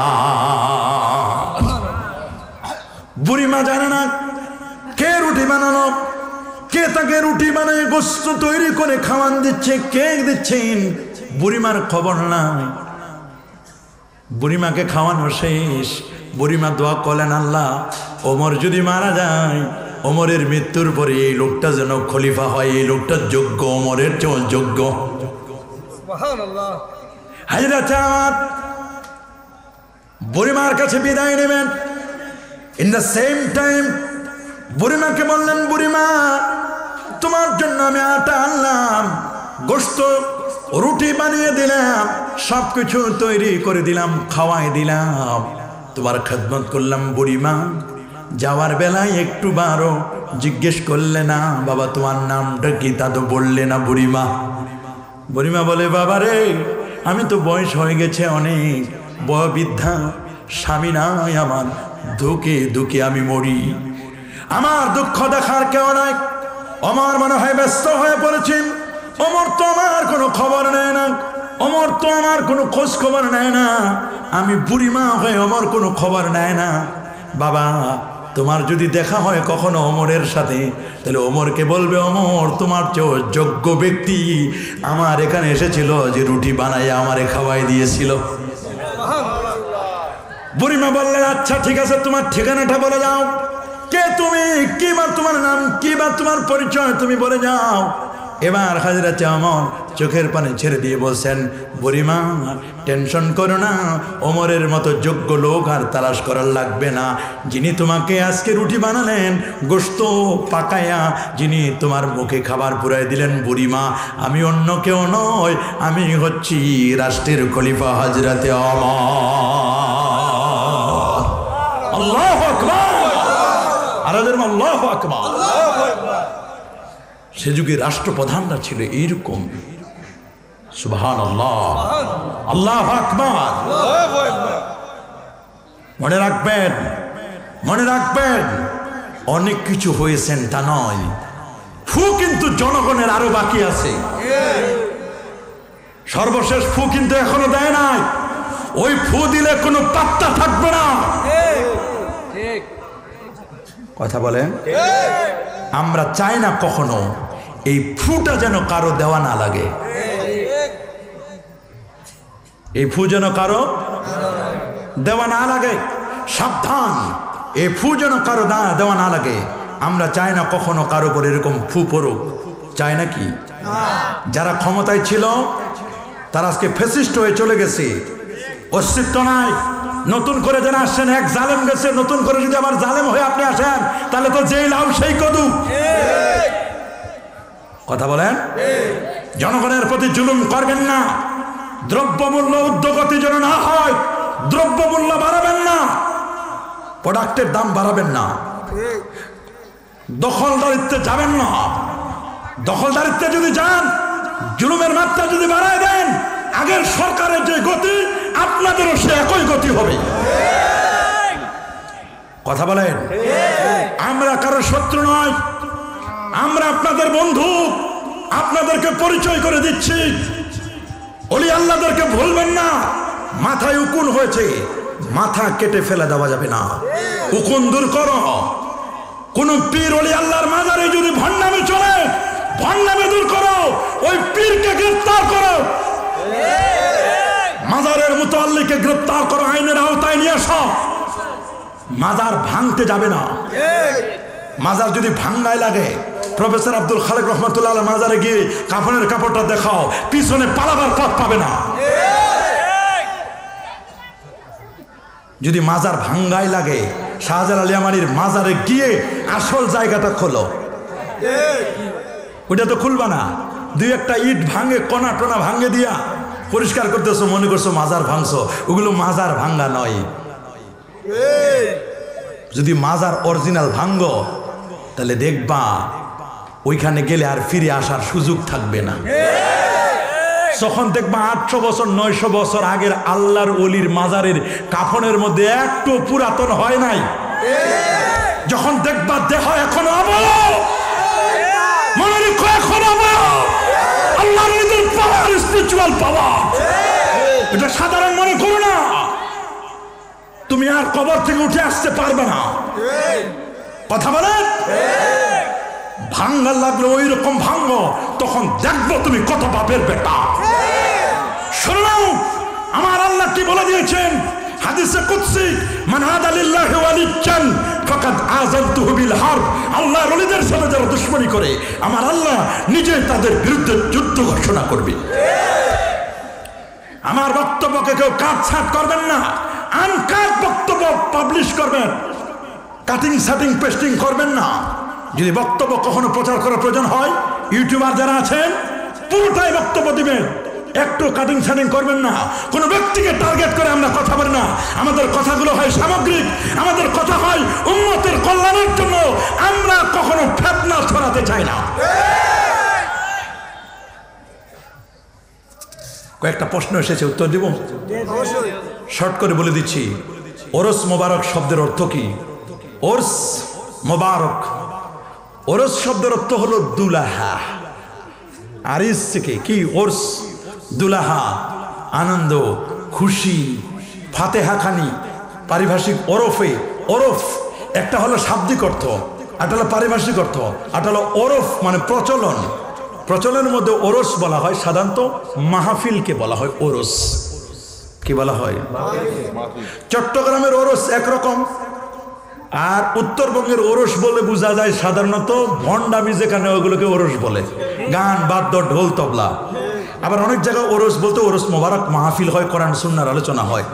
S1: বুড়িমা জানে না কে রুটি বানানো, কে তাকে রুটি বানিয়ে গোশত তৈরি করে খাওয়ান দিচ্ছে, কেক দিচ্ছেন, বুড়িমার খবর নাই। বুড়িমাকে খাওয়ানো শেষ, বুড়িমা দোয়া করলেন, আল্লাহ ওমর যদি মারা যায়, ওমরের মৃত্যুর পরে এই লোকটা যেন খলিফা হয়, এই লোকটা যোগ্য, ওমরের চেয়ে যোগ্য। হাজরা চাঁদ বুড়িমার কাছে বিদায় নেবেন। ইন দ্য সেম টাইম বুড়িমাকে বললেন, বুড়িমা তোমার জন্য আমি আটা আনলাম, গোশত রুটি বানিয়ে দিলাম, সবকিছু তৈরি করে দিলাম, খাওয়াই দিলাম, তোমার খেদমত করলাম। বুড়িমা যাওয়ার বেলায় একটু বারো জিজ্ঞেস করলে না, বাবা তোমার নামটা কি, তা তো বললে না। বুড়িমা বলে, বাবা রে আমি তো বয়স হয়ে গেছে অনেক, বয়োবৃদ্ধা, স্বামী নাই আমার, দুঃখে দুঃখে আমি মরি, আমার দুঃখ দেখার কেউ নাই। আমার মনে হয় ব্যস্ত হয়ে পড়েছেন, ওমর তো আমার কোনো খবর নেয় না, ওমর তো আমার কোনো খোঁজ খবর নেয় না, আমি বুড়িমা হয়ে ওমর কোনো খবর নেয় না। বাবা তোমার যদি দেখা হয় কখনো ওমরের সাথে, তাহলে ওমরকে বলবে, ওমর তোমার চেয়ে যোগ্য ব্যক্তি আমার এখানে এসেছিল, যে রুটি বানাইয়া আমারে খাওয়াই দিয়েছিল। বুড়িমা বললেন, আচ্ছা ঠিক আছে, তোমার ঠিকানাটা বলে যাও, কে তুমি, কি বা তোমার নাম, কি বা তোমার পরিচয়, তুমি বলে যাও। এবার হাজরা চামন চোখের পানি ছেড়ে দিয়ে বলছেন, বুড়িমা টেনশন করো না, ওমরের মতো যোগ্য লোক আর তালাশ করার লাগবে না। যিনি তোমাকে আজকে রুটি বানালেন, গোশত পাকায়া যিনি তোমার মুখে খাবার পুরাই দিলেন, বুড়িমা আমি অন্য কেউ নয়, আমি হচ্ছি রাষ্ট্রের খলিফা হযরতে ওমর। আল্লাহু আকবার, আল্লাহু আকবার। সে যুগে রাষ্ট্রপ্রধানরা ছিল এইরকম। সুবহানাল্লাহ, আল্লাহু আকবার। মনে রাখবেন, মনে রাখবেন, অনেক কিছু হয়েছেন তা নয়, ফু কিন্তু জনগণের আরো বাকি আছে। সর্বশেষ ফু কিন্তু এখনো দেয় নাই, ওই ফু দিলে কোনো পাত্তা থাকবে না। কথা বলেন, আমরা চাই না কখনো এই ফুটা যেন কারো দেওয়া না লাগে, এই ফু যেন কারো দেওয়া না লাগে। সাবধান, এই ফু যেন কারো দেওয়া না লাগে। আমরা চাই না কখনো কারো উপর এরকম ফু পড়ুক, চাই না কি? যারা ক্ষমতায় ছিল তারা আজকে ফ্যাসিস্ট হয়ে চলে গেছে, অস্তিত্ব নাই। নতুন করে যারা আসছেন, এক জালেম গেছে, নতুন করে যদি আবার জালেম হয়ে আপনি আসেন, তাহলে তো যেই লাউ সেই কদু। কথা বলেন, জনগণের প্রতি জুলুম করবেন না, দ্রব্যমূল্য ঊর্ধ্বগতি যেন না হয়, দ্রব্যমূল্য বাড়াবেন না, প্রোডাক্টের দাম বাড়াবেন না, দখলদারিত্বে যাবেন না। দখলদারিত্বে যদি যান, জুলুমের মাত্রা যদি বাড়ায় দেন, আগের সরকারের যে গতি আপনাদেরও সে একই গতি হবে। কথা বলেন, আমরা কারো শত্রু নয়, আমরা আপনাদের বন্ধু, আপনাদেরকে পরিচয় করে দিচ্ছি। ওলি আল্লাহদেরকে ভুলবেন না। মাথায় উকুন হয়েছে, মাথা কেটে ফেলে দেওয়া যাবে না, উকুন দূর করো। কোন পীর ওলি আল্লাহর মাজারে যদি ভণ্ডামি চলে, ভণ্ডামি দূর করো, ওই পীরকে গ্রেফতার করো, মাজারের মুতাল্লিকে গ্রেফতার করো, আইনের আওতায় নিয়ে আসো। মাজার ভাঙতে যাবে না। মাজার যদি ভাঙ্গায় লাগে, প্রফেসর আব্দুল খালেক রহমতুল্লাহ আলাইহির মাজারে গিয়ে কাফনের কাপড়টা দেখাও, পিছনে পালাবার পথ পাবে না। যদি মাজার ভাঙ্গায় লাগে, শাহজালাল আলিয়ামানির মাজারে গিয়ে আসল জায়গাটা খোলো। ওইটা তো খুলবা না, দুই একটা ইট ভাঙে, কণা টনা ভাঙে দিয়া পরিষ্কার করতেছো, মনে করছো মাজার ভাঙছো, ওগুলো মাজার ভাঙ্গা নয়। যদি মাজার অরিজিনাল ভাঙ্গো, তাহলে দেখবা ওইখানে গেলে আর ফিরে আসার সুযোগ থাকবে না। যখন দেখবা 800 বছর 900 বছর আগের আল্লাহর ওলির মাজারের কাফনের মধ্যে একটু পুরাতন হয় নাই, যখন দেখবা দেহ এখন অবয়ব, মনে রেখো এখন অবয়ব, আল্লাহর ওলিদের পাওয়ার, স্পিরিচুয়াল পাওয়ার, এটা সাধারণ মনে করো না। তুমি আর কবর থেকে উঠে আসতে পারবে না। কথা বলেন, ভাঙ্গার লাগলে ওই রকম ভাঙ্গ, তখন দেখবো তুমি কত বাপের বেটা। শুনো, আমার আল্লাহ কি বলে দিয়েছেন হাদিসে কুদসি, মান আদা লিল্লাহি ওয়ালিয়ান ফাকাদ আযানতুহু বিল হারব। আল্লাহর ওলিদের সাথে যারা দুশমনি করে, আমার আল্লাহ নিজে তাদের বিরুদ্ধে যুদ্ধ ঘোষণা করবে। আমার বক্তব্যকে কেউ কাটছাট করবেন না, আনকাট বক্তব্য পাবলিশ করবেন, কাটিং সাটিং পেস্টিং করবেন না। যদি বক্তব্য কখনো প্রচার করার প্রয়োজন হয়, ইউটিউবার যারা আছেন পুরোটাই বক্তব্য দিবেন, একটু কাটিং সাটিং করবেন না। কোনো ব্যক্তিকে টার্গেট করে আমরা কথা বলি না, আমাদের কথাগুলো হয় সামগ্রিক, আমাদের কথা হয় উম্মতের কল্যাণের জন্য। আমরা কখনো ফিতনা ছড়াতে চাই না। কয়েকটা প্রশ্ন এসেছে, উত্তর দিব, শর্ট করে বলে দিচ্ছি। ওরস মোবারক শব্দের অর্থ কি? ওরস মোবারক, ওরস শব্দের অর্থ হলো দুলাহা। আরিস থেকে কি? ওরস, দুলাহা, আনন্দ, খুশি, ফাতেহা খানি। পারিভাষিক ওরফে, ওরফ একটা হলো শাব্দিক অর্থ, একটা হলো পারিভাষিক অর্থ, একটা হলো ওরফ মানে প্রচলন। প্রচলনের মধ্যে ওরস বলা হয় সাধারণত মাহফিলকে বলা হয় ওরস। কি বলা হয়? চট্টগ্রামের ওরস একরকম, আর উত্তরবঙ্গের ওরস বলে বোঝা যায় সাধারণত ভণ্ডামি, যেখানে ওগুলোকে ওরস বলে, গান বাদ্য ঢোল তবলা। আবার অনেক জায়গায় ওরস বলতে ওরস মোবারক মাহফিল হয়, কোরআন সুন্নাহর আলোচনা হয়।